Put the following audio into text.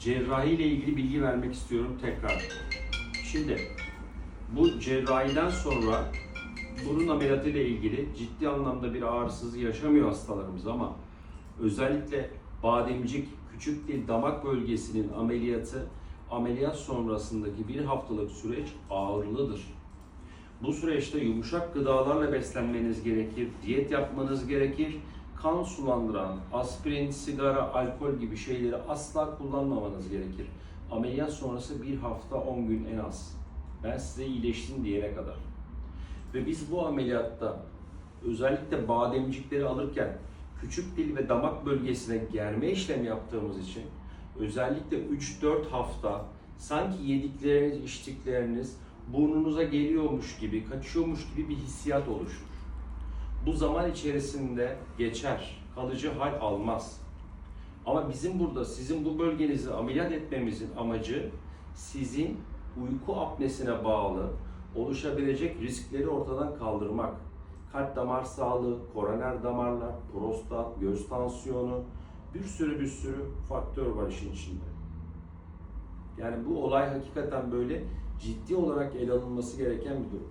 cerrahi ile ilgili bilgi vermek istiyorum tekrar. Şimdi bu cerrahiden sonra burun ameliyatı ile ilgili ciddi anlamda bir ağrısızlık yaşamıyor hastalarımız ama özellikle bademcik, küçük dil, damak bölgesinin ameliyat sonrasındaki bir haftalık süreç ağrılıdır. Bu süreçte yumuşak gıdalarla beslenmeniz gerekir, diyet yapmanız gerekir. Kan sulandıran, aspirin, sigara, alkol gibi şeyleri asla kullanmamanız gerekir. Ameliyat sonrası bir hafta 10 gün en az. Ben size iyileştim diyene kadar. Ve biz bu ameliyatta özellikle bademcikleri alırken küçük dil ve damak bölgesine germe işlemi yaptığımız için özellikle 3-4 hafta sanki yedikleriniz, içtikleriniz burnunuza geliyormuş gibi, kaçıyormuş gibi bir hissiyat oluşur. Bu zaman içerisinde geçer, kalıcı hal almaz. Ama bizim burada sizin bu bölgenizi ameliyat etmemizin amacı sizin uyku apnesine bağlı oluşabilecek riskleri ortadan kaldırmak. Kalp damar sağlığı, koroner damarlar, prostat, göğüs tansiyonu, bir sürü faktör var işin içinde. Yani bu olay hakikaten böyle ciddi olarak ele alınması gereken bir durum.